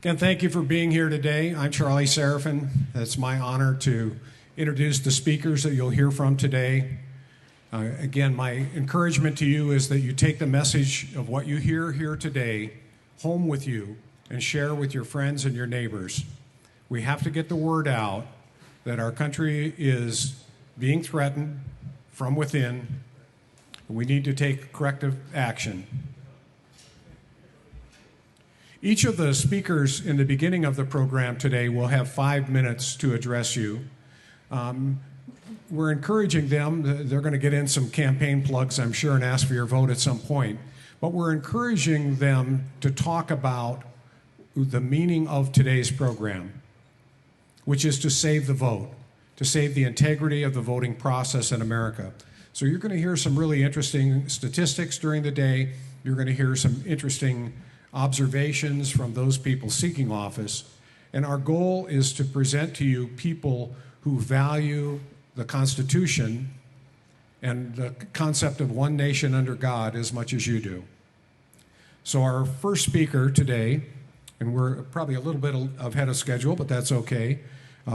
Again, thank you for being here today. I'm Charlie Seraphin. It's my honor to introduce the speakers that you'll hear from today. Again, my encouragement to you is that you take the message of what you hear here today home with you and share with your friends and your neighbors. We have to get the word out that our country is being threatened from within. We need to take corrective action. Each of the speakers in the beginning of the program today will have 5 minutes to address you. We're encouraging them. They're going to get in some campaign plugs, I'm sure, and ask for your vote at some point. But we're encouraging them to talk about the meaning of today's program, which is to save the vote, to save the integrity of the voting process in America. So you're going to hear some really interesting statistics during the day. You're going to hear some interesting observations from those people seeking office. And our goal is to present to you people who value the Constitution and the concept of one nation under God as much as you do. So our first speaker today, and we're probably a little bit ahead of schedule, but that's okay,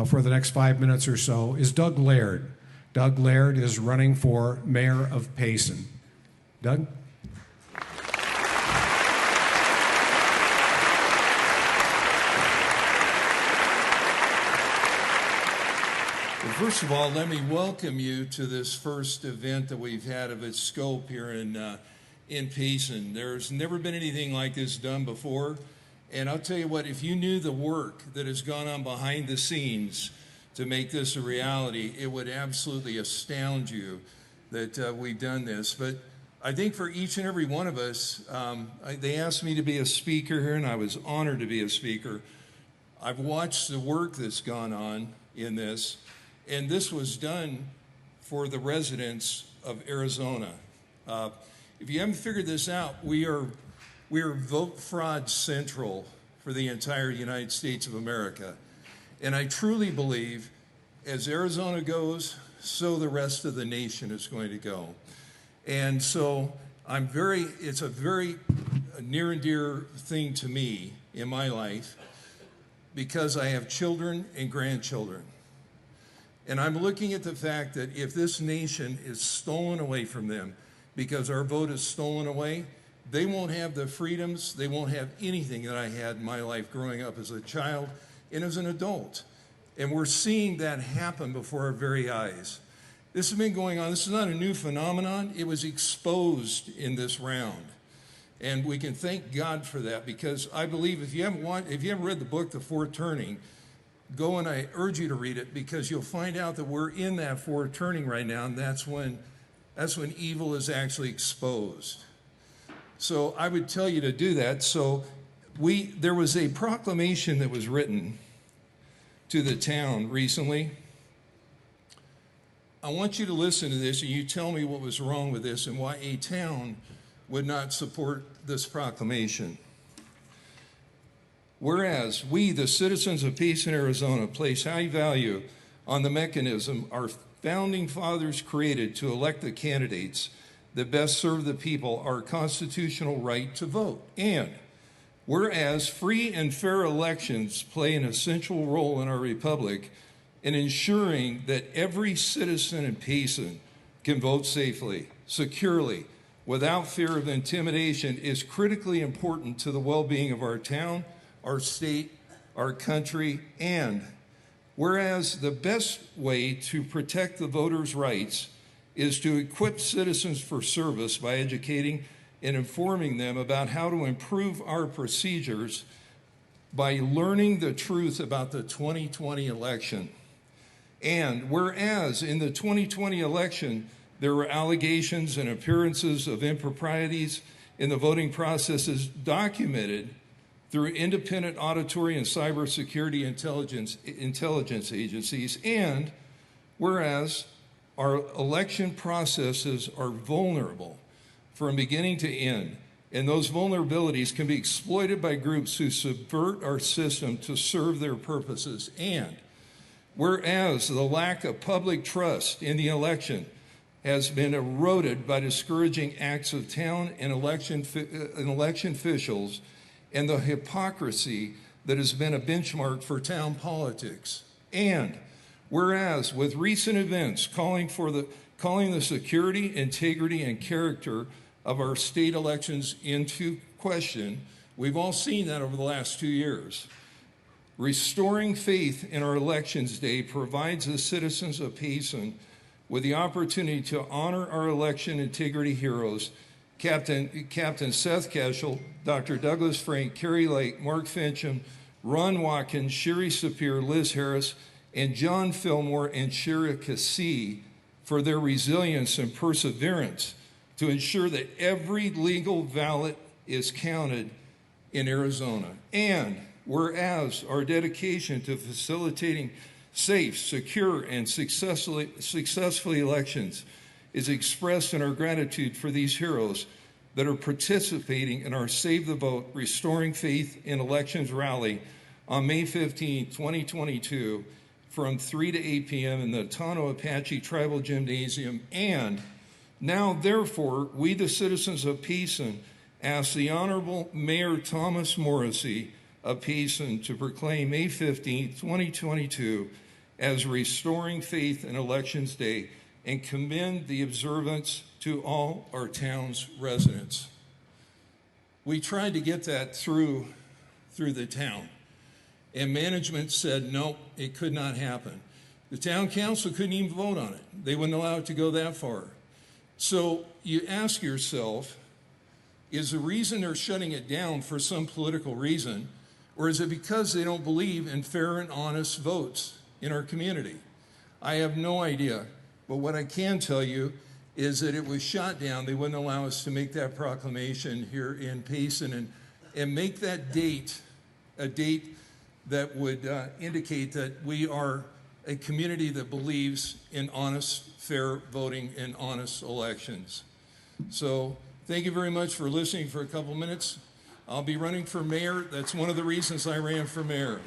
for the next 5 minutes or so, is Doug Laird. Doug Laird is running for mayor of Payson. Doug? First of all, let me welcome you to this first event that we've had of its scope here in Payson. There's never been anything like this done before, and I'll tell you what, if you knew the work that has gone on behind the scenes to make this a reality, it would absolutely astound you that we've done this. But I think for each and every one of us, they asked me to be a speaker here, and I was honored to be a speaker. I've watched the work that's gone on in this. And this was done for the residents of Arizona. If you haven't figured this out, we are vote fraud central for the entire United States of America. And I truly believe as Arizona goes, so the rest of the nation is going to go. And so it's a very near and dear thing to me in my life because I have children and grandchildren. And I'm looking at the fact that if this nation is stolen away from them because our vote is stolen away, they won't have the freedoms, they won't have anything that I had in my life growing up as a child and as an adult. And we're seeing that happen before our very eyes. This has been going on. This is not a new phenomenon. It was exposed in this round. And we can thank God for that because I believe if you haven't read the book, The Fourth Turning, go and I urge you to read it because you'll find out that we're in that forward turning right now, and that's when evil is actually exposed. So I would tell you to do that. So there was a proclamation that was written to the town recently. I want you to listen to this and you tell me what was wrong with this and why a town would not support this proclamation. Whereas we, the citizens of Payson, Arizona, place high value on the mechanism our founding fathers created to elect the candidates that best serve the people, our constitutional right to vote. And whereas free and fair elections play an essential role in our republic in ensuring that every citizen in Payson can vote safely, securely, without fear of intimidation is critically important to the well-being of our town, our state, our country, and whereas the best way to protect the voters' rights is to equip citizens for service by educating and informing them about how to improve our procedures by learning the truth about the 2020 election. And whereas in the 2020 election, there were allegations and appearances of improprieties in the voting processes documented through independent auditory and cybersecurity intelligence agencies, and whereas our election processes are vulnerable from beginning to end, and those vulnerabilities can be exploited by groups who subvert our system to serve their purposes, and whereas the lack of public trust in the election has been eroded by discouraging acts of town and election officials and the hypocrisy that has been a benchmark for town politics. And whereas with recent events calling the security, integrity, and character of our state elections into question, we've all seen that over the last 2 years. Restoring faith in our elections day provides the citizens of Payson with the opportunity to honor our election integrity heroes, Captain Seth Cashel, Dr. Douglas Frank, Kerry Lake, Mark Fincham, Ron Watkins, Sherry Sapir, Liz Harris, and John Fillmore and Shira Cassie for their resilience and perseverance to ensure that every legal ballot is counted in Arizona. And whereas our dedication to facilitating safe, secure, and successful elections is expressed in our gratitude for these heroes that are participating in our Save the Vote, Restoring Faith in Elections rally on May 15, 2022, from 3 to 8 p.m. in the Tono Apache Tribal Gymnasium. And now, therefore, we, the citizens of Payson, ask the Honorable Mayor Thomas Morrissey of Payson to proclaim May 15, 2022 as Restoring Faith in Elections Day and commend the observance to all our town's residents. We tried to get that through the town, and management said, no, it could not happen. The town council couldn't even vote on it. They wouldn't allow it to go that far. So you ask yourself, is the reason they're shutting it down for some political reason, or is it because they don't believe in fair and honest votes in our community? I have no idea, but what I can tell you is that it was shot down. They wouldn't allow us to make that proclamation here in Payson and make that date a date that would indicate that we are a community that believes in honest, fair voting and honest elections. So thank you very much for listening for a couple minutes. I'll be running for mayor. That's one of the reasons I ran for mayor.